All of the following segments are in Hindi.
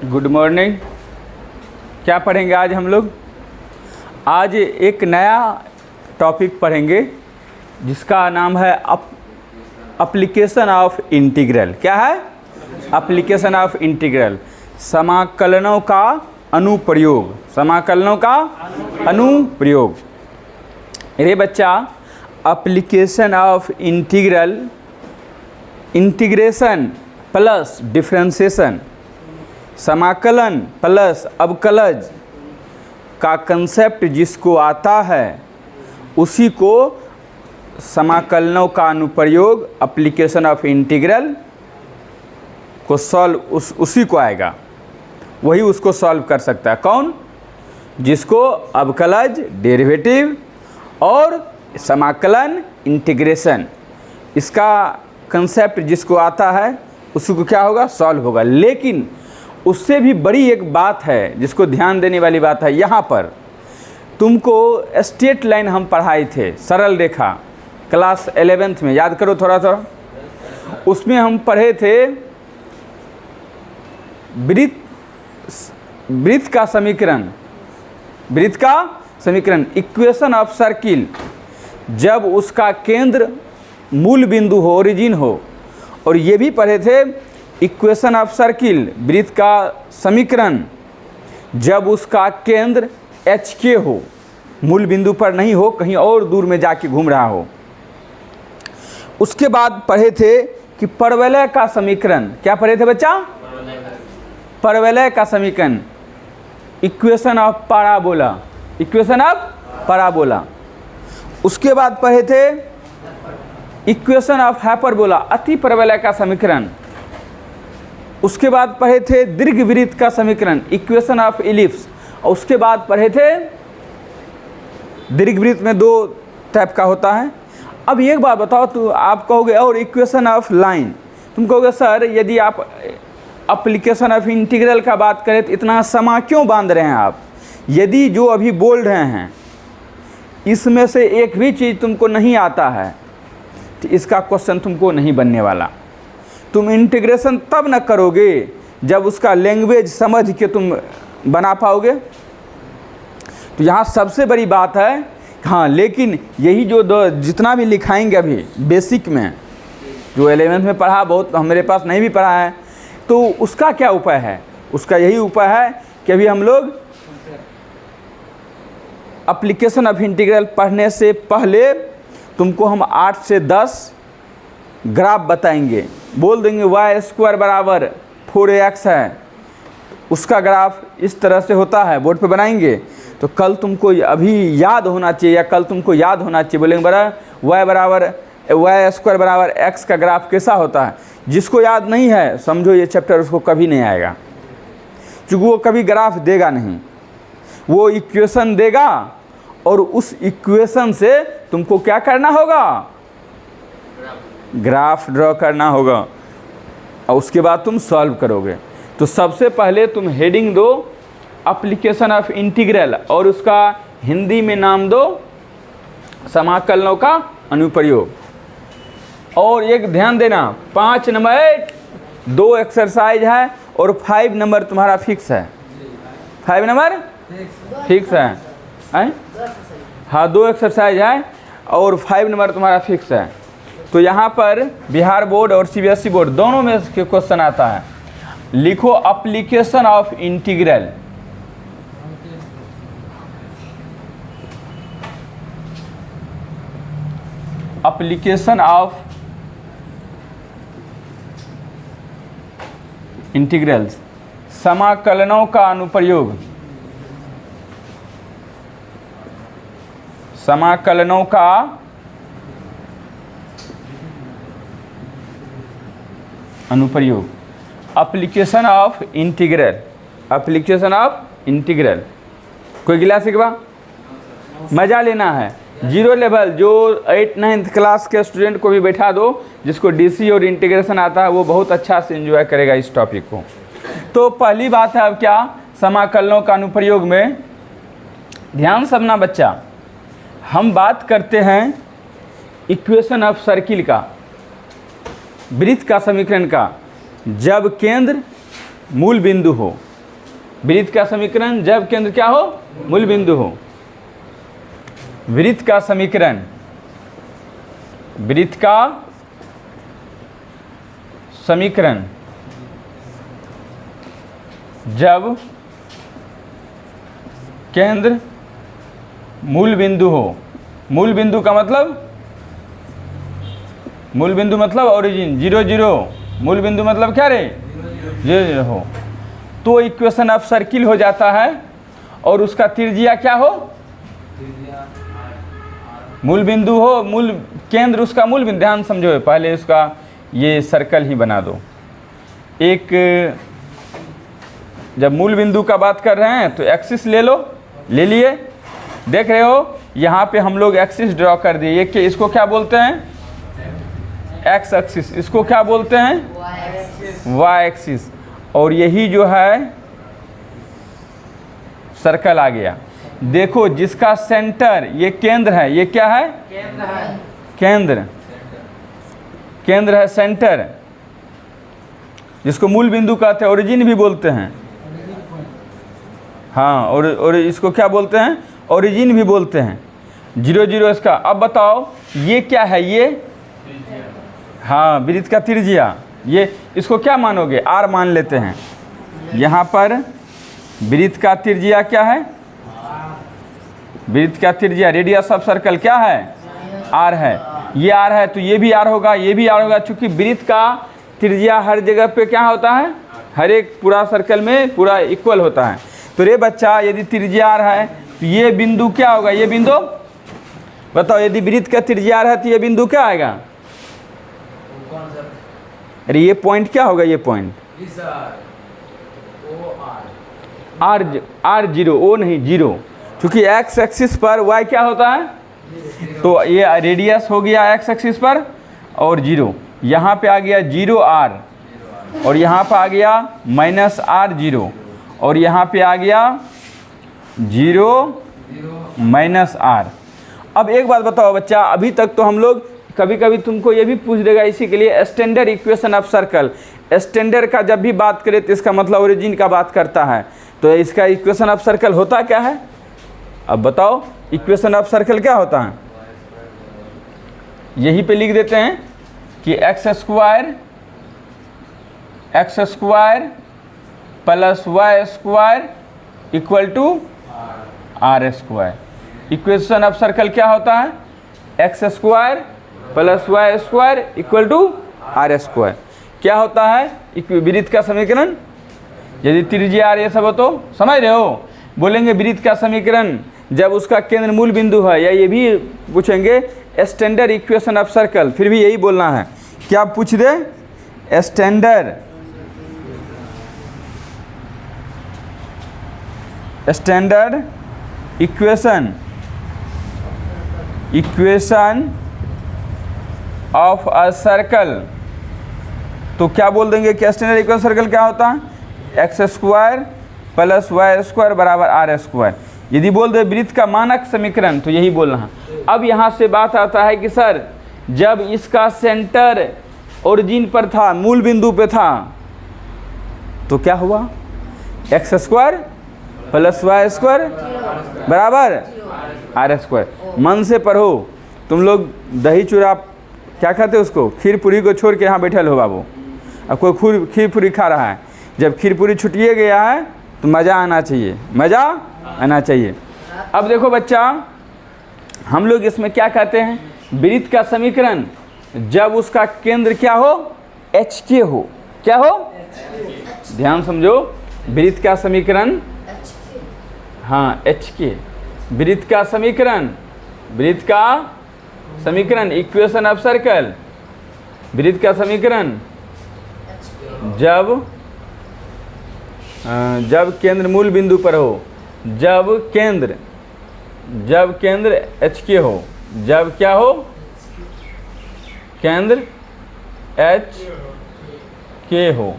Good morning. क्या पढ़ेंगे आज हम लोग? आज एक नया टॉपिक पढ़ेंगे जिसका नाम है एप्लीकेशन ऑफ इंटीग्रल। क्या है? एप्लीकेशन ऑफ इंटीग्रल, समाकलनों का अनुप्रयोग। समाकलनों का अनुप्रयोग। अरे बच्चा, application of integral, integration plus differentiation, समाकलन प्लस अवकलज का कंसेप्ट जिसको आता है उसी को समाकलनों का अनुप्रयोग, एप्लीकेशन ऑफ इंटीग्रल को सॉल्व उसी को आएगा, वही उसको सॉल्व कर सकता है। कौन? जिसको अवकलज, डेरिवेटिव और समाकलन, इंटीग्रेशन, इसका कंसेप्ट जिसको आता है उसी को क्या होगा? सॉल्व होगा। लेकिन उससे भी बड़ी एक बात है जिसको ध्यान देने वाली बात है। यहाँ पर तुमको स्ट्रेट लाइन हम पढ़ाए थे, सरल रेखा, क्लास 11th में, याद करो थोड़ा थोड़ा। उसमें हम पढ़े थे वृत्त का समीकरण, वृत्त का समीकरण, इक्वेशन ऑफ सर्किल, जब उसका केंद्र मूल बिंदु हो, ओरिजिन हो। और ये भी पढ़े थे इक्वेशन ऑफ सर्किल, वृत्त का समीकरण, जब उसका केंद्र एच के हो, मूल बिंदु पर नहीं हो, कहीं और दूर में जाके घूम रहा हो। उसके बाद पढ़े थे कि परवलय का समीकरण। क्या पढ़े थे बच्चा? परवलय का समीकरण, equation of parabola, equation of parabola. उसके बाद पढ़े थे इक्वेशन ऑफ हाइपरबोला, अति परवलय का समीकरण। उसके बाद पढ़े थे दीर्घवृत्त का समीकरण, इक्वेशन ऑफ इलिप्स। और उसके बाद पढ़े थे दीर्घवृत्त में दो टाइप का होता है। अब एक बात बताओ, तो आप कहोगे और इक्वेशन ऑफ लाइन, तुम कहोगे सर यदि आप एप्लीकेशन ऑफ इंटीग्रल का बात करें तो इतना समा क्यों बांध रहे हैं आप? यदि जो अभी बोल रहे हैं इसमें से एक भी चीज़ तुमको नहीं आता है तो इसका क्वेश्चन तुमको नहीं बनने वाला। तुम इंटीग्रेशन तब न करोगे जब उसका लैंग्वेज समझ के तुम बना पाओगे। तो यहाँ सबसे बड़ी बात है, हाँ, लेकिन यही जो जितना भी लिखाएंगे अभी बेसिक में, जो 11th में पढ़ा, बहुत मेरे पास नहीं भी पढ़ा है, तो उसका क्या उपाय है? उसका यही उपाय है कि अभी हम लोग एप्लीकेशन ऑफ इंटीग्रल पढ़ने से पहले तुमको हम 8 से 10 ग्राफ बताएंगे। बोल देंगे y² बराबर 4x है, उसका ग्राफ इस तरह से होता है, बोर्ड पे बनाएंगे। तो कल तुमको अभी याद होना चाहिए, या कल तुमको याद होना चाहिए, बोलेंगे y² बराबर x का ग्राफ कैसा होता है। जिसको याद नहीं है समझो ये चैप्टर उसको कभी नहीं आएगा, क्योंकि वो कभी ग्राफ देगा नहीं। वो इक्वेशन देगा और उस इक्वेशन से तुमको क्या करना होगा? ग्राफ ड्रॉ करना होगा, और उसके बाद तुम सॉल्व करोगे। तो सबसे पहले तुम हेडिंग दो एप्लीकेशन ऑफ इंटीग्रल, और उसका हिंदी में नाम दो समाकलनों का अनुप्रयोग। और एक ध्यान देना, 5 नंबर 2 एक्सरसाइज है और 5 नंबर तुम्हारा फिक्स है। 5 नंबर फिक्स है, हाँ, 2 एक्सरसाइज है और 5 नंबर तुम्हारा फिक्स है। तो यहाँ पर बिहार बोर्ड और CBSE बोर्ड दोनों में के क्वेश्चन आता है। लिखो application of integral, application of integrals, समाकलनों का अनुप्रयोग, समाकलनों का अनुप्रयोग, application of integral, application of integral. कोई गिला सिकवा? मज़ा लेना है। 0 लेवल जो 8-9th क्लास के स्टूडेंट को भी बैठा दो, जिसको डीसी और इंटीग्रेशन आता है, वो बहुत अच्छा से एंजॉय करेगा इस टॉपिक को। तो पहली बात है अब क्या? समाकलनों का अनुप्रयोग में ध्यान समझना बच्चा, हम बात करते हैं इक्वेशन ऑफ सर्किल का, वृत्त का समीकरण का, जब केंद्र मूल बिंदु हो, वृत्त का समीकरण जब केंद्र क्या हो, मूल बिंदु हो। वृत्त का समीकरण, वृत्त का समीकरण जब केंद्र मूल बिंदु हो। मूल बिंदु का मतलब, मूल बिंदु मतलब ओरिजिन 0 0, मूल बिंदु मतलब क्या रे, 0 0 हो, तो इक्वेशन ऑफ सर्किल हो जाता है। और उसका त्रिज्या क्या हो, मूल बिंदु हो, मूल केंद्र उसका मूल बिंदु। ध्यान समझो, पहले उसका ये सर्कल ही बना दो। एक जब मूल बिंदु का बात कर रहे हैं तो एक्सिस ले लो, ले लिए, देख रहे हो यहाँ पे हम लोग एक्सिस ड्रॉ कर दिए। ये कि इसको क्या बोलते हैं, एक्स एक्सिस, इसको क्या बोलते हैं, वाई एक्सिस। और यही जो है सर्कल आ गया। देखो जिसका सेंटर ये केंद्र है, ये क्या है, केंद्र, केंद्र है, सेंटर, जिसको मूल बिंदु कहते हैं, ओरिजिन भी बोलते हैं। हाँ, और इसको क्या बोलते हैं, ओरिजिन भी बोलते हैं। 0 0 इसका। अब बताओ ये क्या है, ये हाँ वृत्त का त्रिज्या। ये इसको क्या मानोगे, आर मान लेते हैं। यहाँ पर वृत्त का त्रिज्या क्या है, वृत्त का त्रिज्या, रेडियस ऑफ सर्कल क्या है, आर है। ये आर है तो ये भी आर होगा, ये भी आर होगा। चूंकि वृत्त का त्रिज्या हर जगह पे क्या होता है, हर एक पूरा सर्कल में पूरा इक्वल होता है। तो रे बच्चा, यदि त्रिज्या आर है तो ये बिंदु क्या होगा, ये बिंदु बताओ। यदि वृत्त का त्रिज्या आर है तो ये बिंदु क्या आएगा, अरे ये पॉइंट क्या होगा, ये पॉइंट आर 0, ओ नहीं 0, क्योंकि एक्स एक्सिस पर वाई क्या होता है, तो ये रेडियस हो गया एक्स एक्सिस पर और 0। यहाँ पे आ गया 0 आर, और यहाँ पे आ गया -r0, और यहाँ पे आ गया 0 -r। अब एक बात बताओ बच्चा, अभी तक तो हम लोग कभी कभी तुमको ये भी पूछ देगा, इसी के लिए standard equation of circle. Standard का जब भी बात करें तो इसका मतलब ओरिजिन का बात करता है। तो इसका इक्वेशन ऑफ सर्कल होता क्या है, अब बताओ इक्वेशन ऑफ सर्कल क्या होता है। यहीं पे लिख देते हैं कि x square plus y square equal to r square. Equation of circle क्या होता है, x square plus y square equal to r square. क्या होता है, वृत्त का समीकरण। यदि त्रिज्या आर ये सब हो तो समझ रहे हो, बोलेंगे वृत्त का समीकरण जब उसका केंद्र मूल बिंदु है, या ये भी पूछेंगे स्टैंडर्ड इक्वेशन ऑफ सर्कल, फिर भी यही बोलना है। क्या पूछ दे, standard equation of a circle, तो क्या बोल देंगे कि स्टैंडर्ड इक्वेशन सर्कल क्या होता है, x square plus y square बराबर आर स्क्वायर। यदि बोल दे वृत्त का मानक समीकरण तो यही बोलना है। अब यहाँ से बात आता है कि सर जब इसका सेंटर ओरिजिन पर था, मूल बिंदु पे था, तो क्या हुआ, x square plus y square बराबर आर स्क्वायर। मन से पढ़ो, तुम लोग दही चूड़ा क्या खाते हो उसको, खीर पूरी को छोड़ के यहाँ बैठल हो बाबू। अब कोई खीर पूरी खा रहा है, जब खीर पूरी छुटिए गया है तो मज़ा आना चाहिए, मज़ा आना चाहिए। अब देखो बच्चा, हम लोग इसमें क्या कहते हैं, वृत्त का समीकरण जब उसका केंद्र क्या हो, एच के हो। क्या हो, ध्यान समझो, वृत्त का समीकरण, हाँ एच के, वृत्त का समीकरण, वृत्त का समीकरण इक्वेशन ऑफ सर्कल, वृत्त का समीकरण जब केंद्र मूल बिंदु पर हो, जब केंद्र एच के हो, जब क्या हो, केंद्र एच के हो।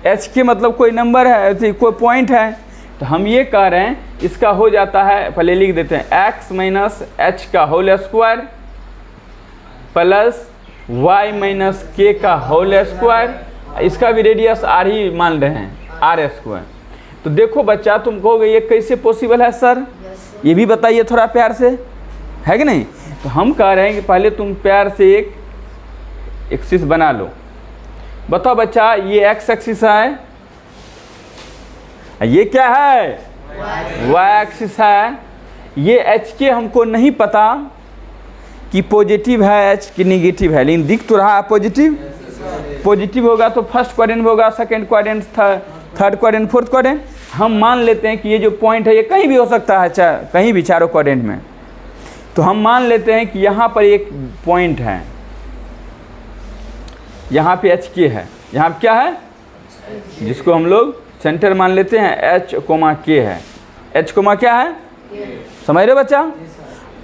एच के मतलब कोई नंबर है, कोई पॉइंट है, तो हम ये कह रहे हैं इसका हो जाता है, पहले लिख देते हैं, एक्स माइनस एच का whole square plus y minus k का होल स्क्वायर। इसका भी रेडियस आर ही मान रहे हैं, आर स्क्वायर। तो देखो बच्चा, तुम कहोगे ये कैसे पॉसिबल है सर, ये भी बताइए थोड़ा प्यार से, है कि नहीं। तो हम कह रहे हैं कि पहले तुम प्यार से एक एक्सिस बना लो। बताओ बच्चा, ये एक्स एक्सिस है, ये क्या है, वाई एक्सिस है। ये एच के हमको नहीं पता कि पॉजिटिव है एच कि निगेटिव है, लेकिन दिख तो रहा है पॉजिटिव। पॉजिटिव होगा तो फर्स्ट क्वाड्रेंट होगा, second quadrant, third quadrant, fourth quadrant. हम मान लेते हैं कि ये जो पॉइंट है ये कहीं भी हो सकता है, कहीं भी चारों क्वाड्रेंट में। तो हम मान लेते हैं कि यहाँ पर एक पॉइंट है, यहाँ पे एच के है, यहाँ पे क्या है, जिसको हम लोग सेंटर मान लेते हैं, एच कोमा के है। एच कोमा क्या है, समझ रहे बच्चा।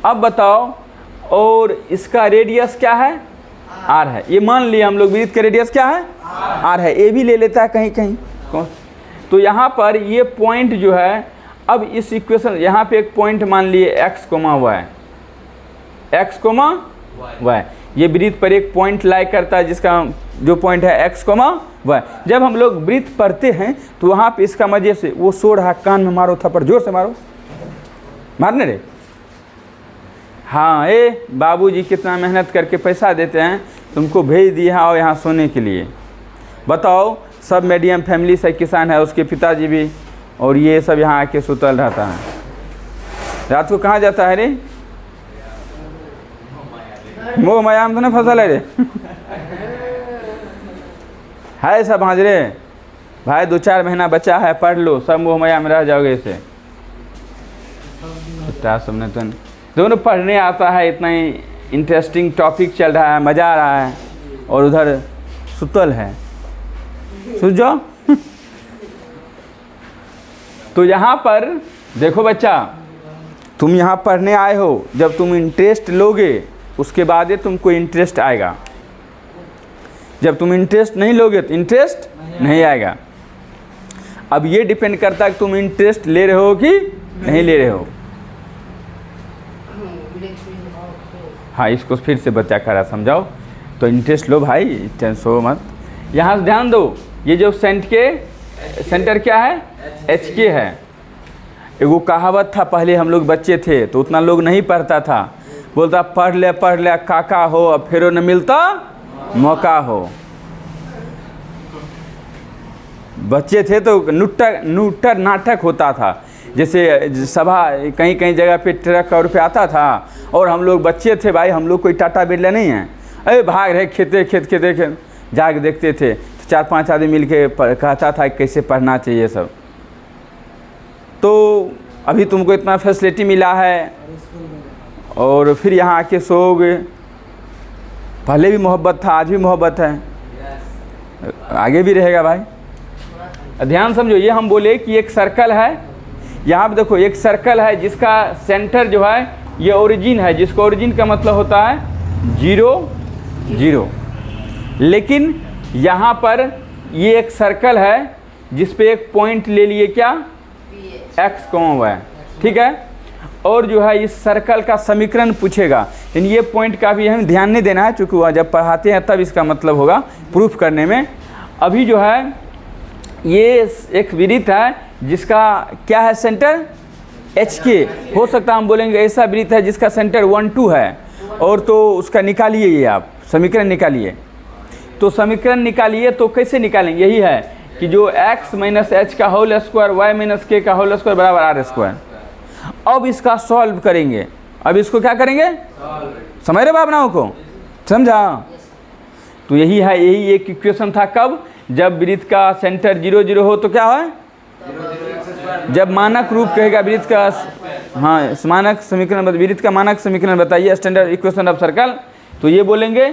अब बताओ, और इसका रेडियस क्या है, आर है। ये मान लिया हम लोग वृत्त का रेडियस क्या है, आर है। ए भी ले लेता है कहीं कहीं कौन। तो यहाँ पर ये पॉइंट जो है, अब इस इक्वेशन यहाँ पे एक पॉइंट मान लिए x comma y, x comma y. ये वृत्त पर एक पॉइंट लाई करता है जिसका जो पॉइंट है एक्स कोमा वाई। जब हम लोग वृत्त पढ़ते हैं तो वहाँ पे इसका मजे से वो सो रहा, कान में मारो थप्पड़, जोर से मारो, मारने रे। हाँ, ए बाबूजी कितना मेहनत करके पैसा देते हैं, तुमको भेज दिए हैं और यहाँ सोने के लिए। बताओ, सब मीडियम फैमिली से किसान है, उसके पिताजी भी, और ये सब यहाँ आके सुतल रहता है। रात को कहाँ जाता है रे, मोह माया में तो ना फसल है रे। है सब हाजरे भाई, 2-4 महीना बचा है, पढ़ लो, सब मोह माया में रह जाओगे इसे। सबने तो दोनों पढ़ने आता है, इतना ही इंटरेस्टिंग टॉपिक चल रहा है, मज़ा आ रहा है, और उधर सुतल है, सुन जाओ। तो यहाँ पर देखो बच्चा, तुम यहाँ पढ़ने आए हो, जब तुम इंटरेस्ट लोगे उसके बाद ही तुमको इंटरेस्ट आएगा। जब तुम इंटरेस्ट नहीं लोगे तो इंटरेस्ट नहीं आएगा। अब ये डिपेंड करता है कि तुम इंटरेस्ट ले रहे हो कि नहीं ले रहे हो। हाँ, इसको फिर से बच्चा करा समझाओ। तो इंटरेस्ट लो भाई, टेंशन हो मत। यहाँ से ध्यान दो, ये जो सेंटर क्या है, एच के है। एगो कहावत था, पहले हम लोग बच्चे थे तो उतना लोग नहीं पढ़ता था, बोलता पढ़ ले काका हो, अब फिर न मिलता मौका हो। बच्चे थे तो नुट्टर नाटक होता था, जैसे सभा कहीं कहीं जगह पे ट्रक और पे आता था, और हम लोग बच्चे थे भाई, हम लोग कोई टाटा बिरला नहीं है, अरे भाग रहे खेत जाग देखते थे। तो 4-5 आदमी मिल के कहता था कैसे पढ़ना चाहिए सब। तो अभी तुमको इतना फैसिलिटी मिला है, और फिर यहाँ आके सोओगे। पहले भी मोहब्बत था, आज भी मोहब्बत है, आगे भी रहेगा भाई। ध्यान समझो, ये हम बोले कि एक सर्कल है, यहाँ पे देखो एक सर्कल है जिसका सेंटर जो है ये ओरिजिन है, जिसको ओरिजिन का मतलब होता है 0 0। लेकिन यहाँ पर ये एक सर्कल है जिस पे एक पॉइंट ले लिए क्या, एक्स कोमा वाई, ठीक है। और जो है इस सर्कल का समीकरण पूछेगा, लेकिन ये पॉइंट का भी हमें ध्यान नहीं देना है, चूँकि वह जब पढ़ाते हैं तब इसका मतलब होगा प्रूफ करने में। अभी जो है ये एक वृत्त है जिसका क्या है, सेंटर एच के। हो सकता है हम बोलेंगे ऐसा वृत्त है जिसका सेंटर 1 2 है, और तो उसका निकालिए, ये आप समीकरण निकालिए। तो समीकरण निकालिए तो कैसे निकालेंगे, यही है कि जो x माइनस एच का whole square, y minus k का होल स्क्वायर बराबर आर स्क्वायर। अब इसका सॉल्व करेंगे, अब इसको क्या करेंगे, समझ रहे भावनाओं को, समझा। तो यही है, यही एक इक्वेशन था। कब, जब वृत्त का सेंटर 0 0 हो तो क्या है, जब मानक रूप कहेगा वृत्त का, हाँ मानक समीकरण, वृत्त का मानक समीकरण बताइए, स्टैंडर्ड इक्वेशन ऑफ सर्कल। तो ये बोलेंगे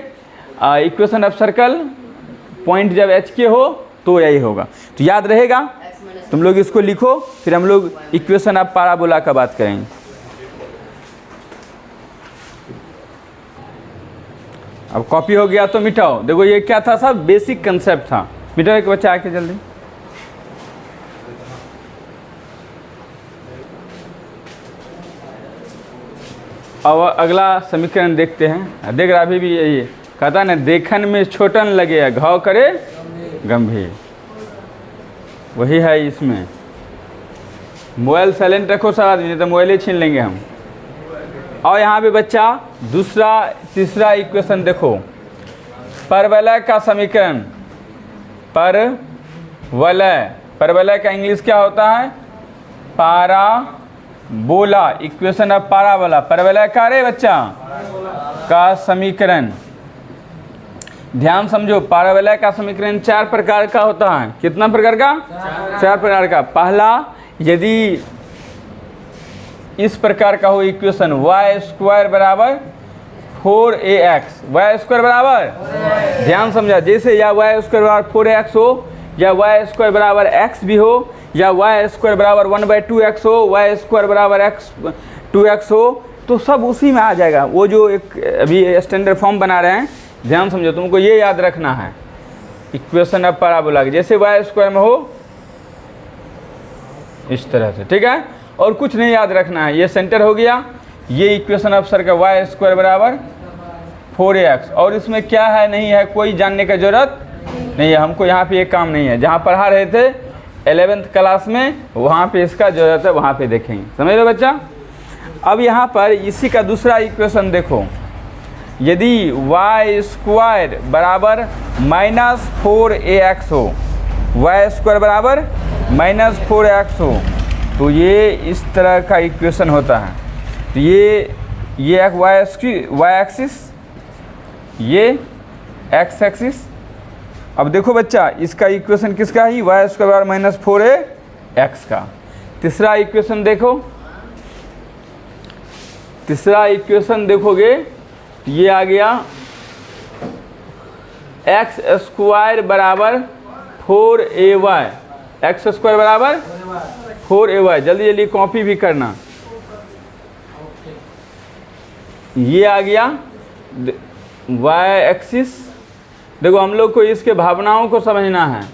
इक्वेशन ऑफ सर्कल, पॉइंट जब एच के हो तो यही होगा। तो याद रहेगा, तुम लोग इसको लिखो, फिर हम लोग इक्वेशन ऑफ पैराबोला का बात करेंगे। अब कॉपी हो गया तो मिटाओ। देखो ये क्या था, सब बेसिक कंसेप्ट था। मिटाओ एक बच्चा आके जल्दी। अब अगला समीकरण देखते हैं। देख रहा अभी भी यही कहता ना, देखन में छोटन लगे घाव करे गंभीर, वही है इसमें। मोबाइल साइलेंट रखो सारा दिन, नहीं तो मोबाइल ही छीन लेंगे हम। और यहाँ पे बच्चा तीसरा इक्वेशन देखो, परवलय का समीकरण। परवलय का इंग्लिश क्या होता है? पाराबोला। इक्वेशन ऑफ पाराबोला, परवलय का रे बच्चा का समीकरण। ध्यान समझो, पाराबोला का समीकरण 4 प्रकार का होता है। कितना प्रकार का? 4 प्रकार का। पहला, यदि इस प्रकार का हो इक्वेशन, y² बराबर 4ax, y² बराबर, ध्यान समझा, जैसे या y² बराबर 4ax हो, या y² बराबर x भी हो, या y² बराबर 1/2x हो, y² बराबर 2x हो, तो सब उसी में आ जाएगा। वो जो एक अभी स्टैंडर्ड फॉर्म बना रहे हैं, ध्यान समझो, तुमको ये याद रखना है इक्वेशन ऑफ पैराबोला, जैसे y² में हो इस तरह से, ठीक है। और कुछ नहीं याद रखना है, ये सेंटर हो गया, ये इक्वेशन ऑफ सर्कल y² बराबर 4ax, और इसमें क्या है नहीं है कोई जानने का जरूरत नहीं है। हमको यहाँ पे ये काम नहीं है, जहाँ पढ़ा रहे थे 11th क्लास में, वहाँ पे इसका जरूरत है, वहाँ पे देखेंगे। समझ लो बच्चा। अब यहाँ पर इसी का दूसरा इक्वेशन देखो, यदि y² बराबर -4ax हो, y² बराबर -4ax हो, तो ये इस तरह का इक्वेशन होता है। तो ये y एक्सिस, ये x एक्सिस। अब देखो बच्चा, इसका इक्वेशन किसका है? y² बराबर -4ax का। तीसरा इक्वेशन देखो, तीसरा इक्वेशन देखोगे, ये आ गया x² बराबर 4ay, x² बराबर 4ay। जल्दी जल्दी कॉपी भी करना। ये आ गया y एक्सिस। देखो, हम लोग को इसके भावनाओं को समझना है।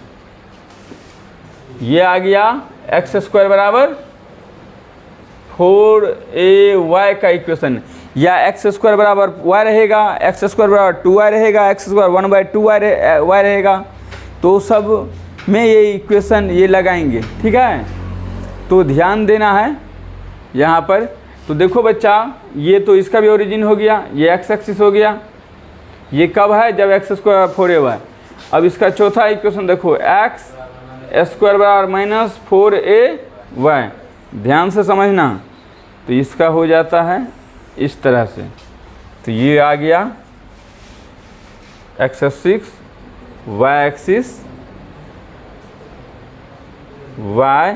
ये आ गया x² बराबर 4ay का इक्वेशन, या x² बराबर y रहेगा, x² बराबर 2y रहेगा, x² 1/2y रहेगा। तो सब में ये इक्वेशन ये लगाएंगे, ठीक है। तो ध्यान देना है यहाँ पर। तो देखो बच्चा, ये तो इसका भी ओरिजिन हो गया, ये x एक्सिस हो गया। ये कब है? जब x² 4ay। अब इसका चौथा इक्वेशन देखो, x² बराबर -4ay। ध्यान से समझना। तो इसका हो जाता है इस तरह से। तो ये आ गया x axis, y axis, y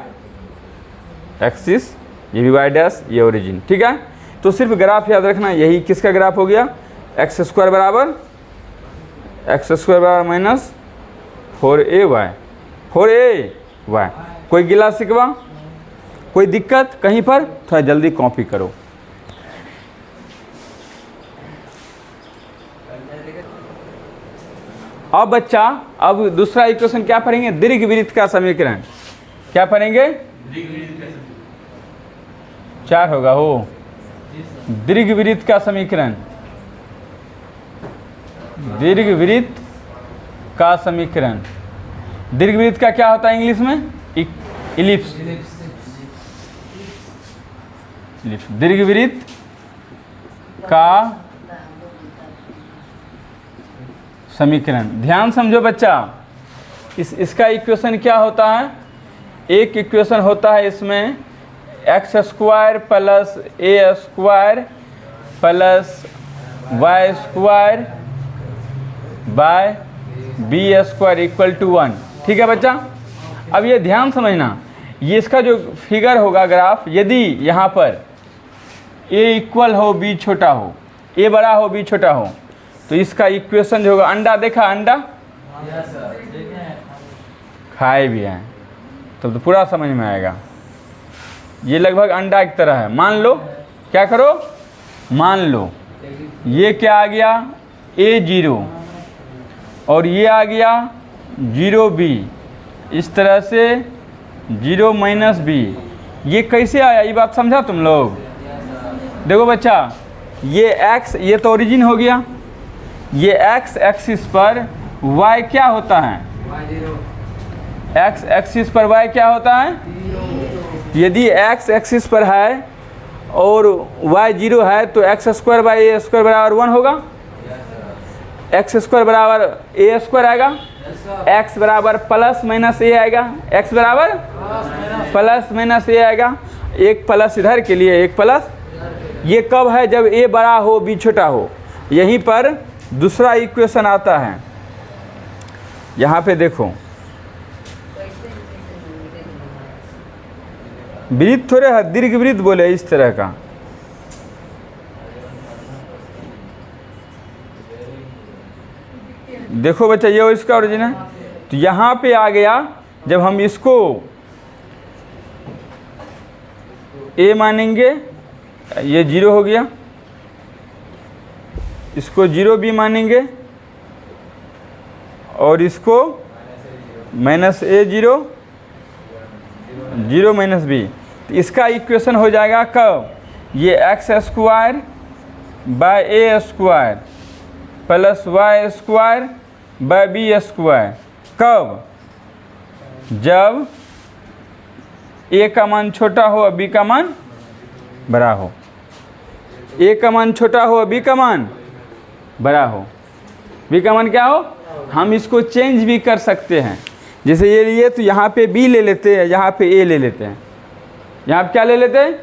axis, ये भी y डैश, ये ओरिजिन, ठीक है। तो सिर्फ ग्राफ याद रखना, यही किसका ग्राफ हो गया? x² बराबर -4ay, 4ay। कोई गिला शिकवा, कोई दिक्कत कहीं पर? थोड़ा जल्दी कॉपी करो। अब बच्चा, अब दूसरा इक्वेशन क्या पढ़ेंगे? दीर्घवृत्त का समीकरण। क्या पढ़ेंगे? 4 होगा हो, दीर्घवृत्त का समीकरण। दीर्घवृत्त का समीकरण। दीर्घवृत्त का क्या होता है इंग्लिश में? इलिप्स। दीर्घवृत्त का समीकरण। ध्यान समझो बच्चा, इसका इक्वेशन क्या होता है? एक इक्वेशन होता है इसमें x² plus a² plus y² by b² equal to 1, ठीक है बच्चा। अब ये ध्यान समझना, ये इसका जो फिगर होगा ग्राफ, यदि यहाँ पर a इक्वल हो b छोटा हो, a बड़ा हो b छोटा हो, तो इसका इक्वेशन जो होगा, अंडा देखा? अंडा खाए भी हैं तो पूरा समझ में आएगा। ये लगभग अंडा की तरह है। मान लो, क्या करो? मान लो ये क्या आ गया? a0, और ये आ गया 0b, इस तरह से 0 - b। ये कैसे आया? ये बात समझा तुम लोग? देखो बच्चा, ये x, ये तो ओरिजिन हो गया। ये x एक्सिस पर y क्या होता है? x एक्सिस पर y क्या होता है? यदि x एक्सिस पर है और y 0 है तो x square by A square बराबर 1 होगा। x स्क्वायर बराबर ए स्क्वायर आएगा, x बराबर प्लस माइनस ए आएगा, x बराबर प्लस माइनस ए आएगा। एक प्लस इधर के लिए एक प्लस, ये कब है? जब a बड़ा हो b छोटा हो। यहीं पर दूसरा इक्वेशन आता है, यहाँ पे देखो, वृत्त थोड़े है, दीर्घ वृत्त बोले इस तरह का। देखो बच्चा, ये इसका ओरिजिन है। तो यहाँ पे आ गया, जब हम इसको a मानेंगे, ये 0 हो गया, इसको 0 b मानेंगे और इसको माइनस ए 0 0 माइनस बी, तो इसका इक्वेशन हो जाएगा कब? ये x square by a square plus y square by b square. कब? जब ए का मान छोटा हो और बी का मान बड़ा हो। ए का मान छोटा हो और बी का मान बड़ा हो। बी का मान क्या हो? हम इसको चेंज भी कर सकते हैं। जैसे ये लिए तो यहाँ पे b ले लेते हैं, यहाँ पे a ले लेते हैं। यहाँ पे क्या ले लेते हैं?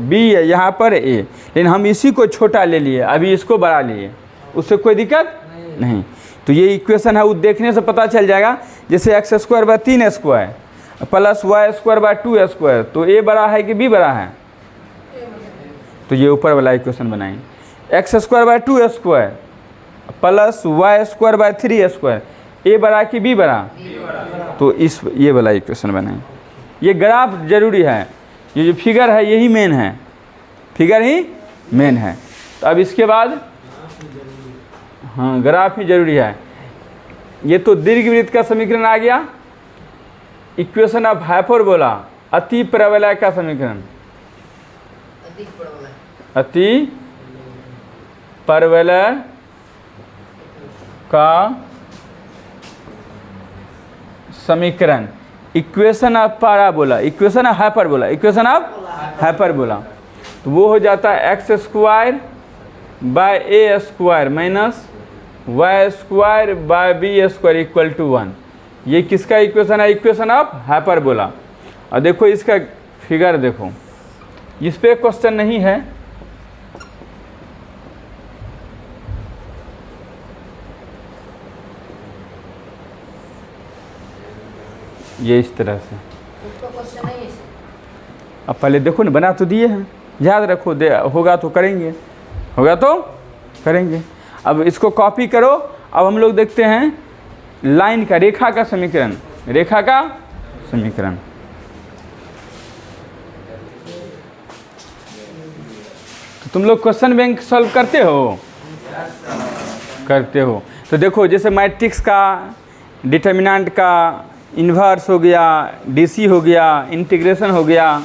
b है, यहाँ पर a। लेकिन हम इसी को छोटा ले लिए, अभी इसको बड़ा लिए, उससे कोई दिक्कत नहीं। तो ये इक्वेशन है, वो देखने से पता चल जाएगा। जैसे x square by 3 square plus y square by 2 square, तो a बड़ा है कि b बड़ा है? तो ये ऊपर वाला इक्वेशन बनाएंगे। X square by 2 square plus y square by 3 square, a बड़ा कि बी बड़ा? तो इस ये वाला इक्वेशन बनाएं। ये ग्राफ जरूरी है, ये जो फिगर है यही मेन है, फिगर ही मेन है। तो अब इसके बाद हाँ, ग्राफ ही जरूरी है। ये तो दीर्घवृत्त का समीकरण आ गया। इक्वेशन ऑफ हाइपरबोला, अति परवलय का समीकरण, अति परवलय का समीकरण, equation of parabola, equation of hyperbola, equation of hyperbola. तो वो हो जाता है x square by a square minus y square by b square equal to 1। ये किसका इक्वेशन है? Equation of hyperbola. और देखो इसका फिगर देखो, इस पे क्वेश्चन नहीं है। ये इस तरह से, अब पहले देखो ना, बना तो दिए हैं, याद रखो, होगा तो करेंगे, होगा तो करेंगे। अब इसको कॉपी करो। अब हम लोग देखते हैं लाइन का, रेखा का समीकरण, रेखा का समीकरण। तो तुम लोग क्वेश्चन बैंक सॉल्व करते हो? करते हो। तो देखो, जैसे मैट्रिक्स का, डिटर्मिनेंट का, इन्वर्स हो गया, डीसी हो गया, इंटीग्रेशन हो गया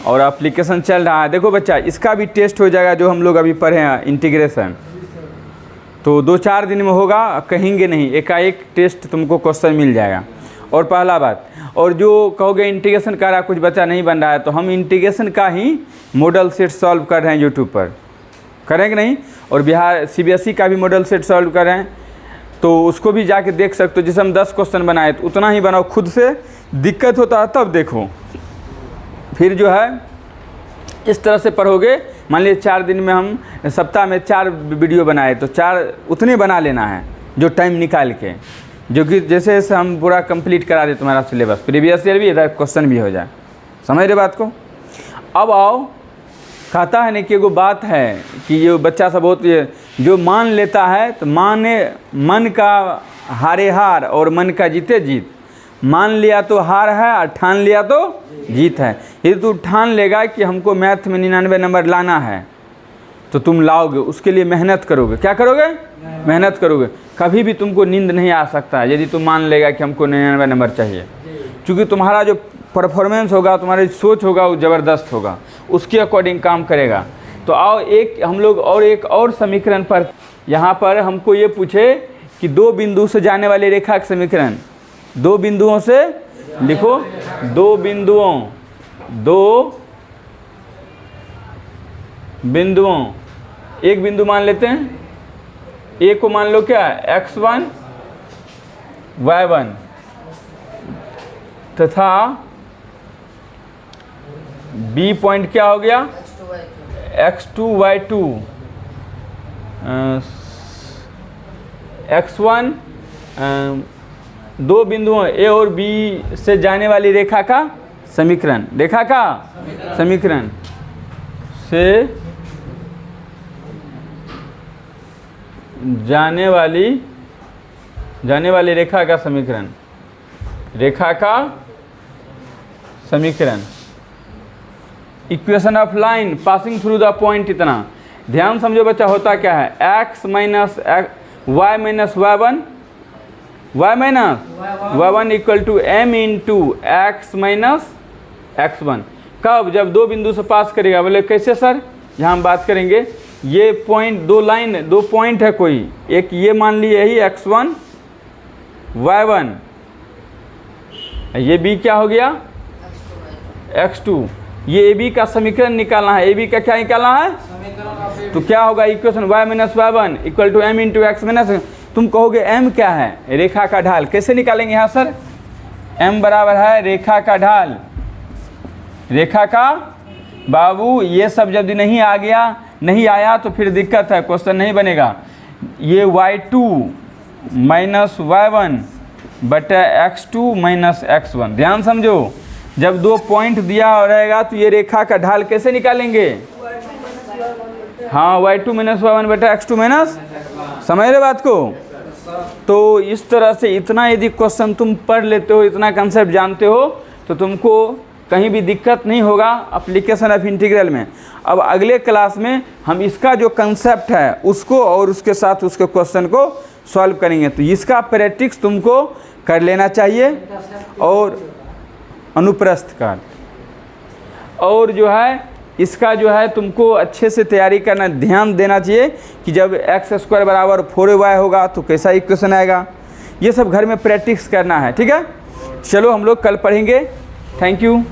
और एप्लीकेशन चल रहा है। देखो बच्चा, इसका भी टेस्ट हो जाएगा जो हम लोग अभी पढ़े हैं, इंटीग्रेशन। तो 2-4 दिन में होगा, कहेंगे नहीं, एकाएक टेस्ट तुमको क्वेश्चन मिल जाएगा। और पहला बात, और जो कहोगे इंटीग्रेशन कर रहा कुछ बच्चा नहीं बन रहा है, तो हम इंटीग्रेशन का ही मॉडल सेट सॉल्व कर रहे हैं यूट्यूब पर, करेंगे नहीं। और बिहार सीबीएसई का भी मॉडल सेट सॉल्व कर रहे हैं, तो उसको भी जाके देख सकते हो। जैसे हम 10 क्वेश्चन बनाए तो उतना ही बनाओ, खुद से दिक्कत होता है तब देखो। फिर जो है इस तरह से पढ़ोगे। मान लीजिए 4 दिन में हम सप्ताह में 4 वीडियो बनाए, तो 4 उतने बना लेना है जो टाइम निकाल के, जो कि जैसे जैसे हम पूरा कंप्लीट करा दे तुम्हारा सिलेबस, प्रीवियस ईयर भी, इधर क्वेश्चन भी हो जाए। समझ रहे बात को? अब आओ, कहता है ना कि एगो बात है कि ये बच्चा सब बहुत ये जो मान लेता है, तो मन का हारे हार और मन का जीते जीत। मान लिया तो हार है और ठान लिया तो जीत है। यदि तू ठान लेगा कि हमको मैथ में 99 नंबर लाना है, तो तुम लाओगे, उसके लिए मेहनत करोगे। क्या करोगे? मेहनत करोगे। कभी भी तुमको नींद नहीं आ सकता है यदि तुम मान लेगा कि हमको 99 नंबर चाहिए, क्योंकि तुम्हारा जो परफॉर्मेंस होगा, तुम्हारी सोच होगा, वो ज़बरदस्त होगा, उसके अकॉर्डिंग काम करेगा। तो आओ हम लोग एक और समीकरण पर, यहाँ पर हमको ये पूछे कि 2 बिंदु से जाने वाली रेखा का समीकरण, 2 बिंदुओं से लिखो, 2 बिंदुओं दो बिंदुओं, एक बिंदु मान लेते हैं, ए को मान लो क्या x1 y1 तथा बी पॉइंट क्या हो गया x2 y2, x1 दो बिंदुओं ए और बी से जाने वाली रेखा का समीकरण, रेखा का समीकरण से जाने वाली रेखा का समीकरण, रेखा का समीकरण। Equation of line passing through the point, इतना ध्यान समझो बच्चा, होता क्या है x minus y minus y1 equal to m into x minus x1। कब? जब दो बिंदु से पास करेगा। बोले कैसे सर? यहाँ हम बात करेंगे, ये पॉइंट दो पॉइंट है कोई, एक ये मान लिए यही x1 y1, ये b क्या हो गया x2। ये ab का समीकरण निकालना है, ab का क्या निकालना है? तो क्या होगा? Equation y minus y1 equal to m into x minus, तुम कहोगे m क्या है? रेखा का ढाल। कैसे निकालेंगे यहाँ सर? m बराबर है रेखा का ढाल। रेखा का बाबू ये सब जब नहीं आया तो फिर दिक्कत है, क्वेश्चन नहीं बनेगा। ये y2 माइनस y1 बटा x2 माइनस x1। ध्यान समझो, जब दो पॉइंट दिया रहेगा तो ये रेखा का ढाल कैसे निकालेंगे? हाँ, y2 माइनस y1 बटा x2 माइनस, समझ रहे बात को? तो इस तरह से इतना यदि क्वेश्चन तुम पढ़ लेते हो, इतना कंसेप्ट जानते हो, तो तुमको कहीं भी दिक्कत नहीं होगा एप्लीकेशन ऑफ इंटीग्रल में। अब अगले क्लास में हम इसका जो कंसेप्ट है उसको और उसके साथ उसके क्वेश्चन को सॉल्व करेंगे। तो इसका प्रैक्टिस तुमको कर लेना चाहिए, और अनुप्रस्थ काट, और जो है इसका जो है तुमको अच्छे से तैयारी करना, ध्यान देना चाहिए कि जब x² बराबर 4y होगा तो कैसा इक्वेशन आएगा। ये सब घर में प्रैक्टिस करना है, ठीक है? चलो हम लोग कल पढ़ेंगे। Thank you.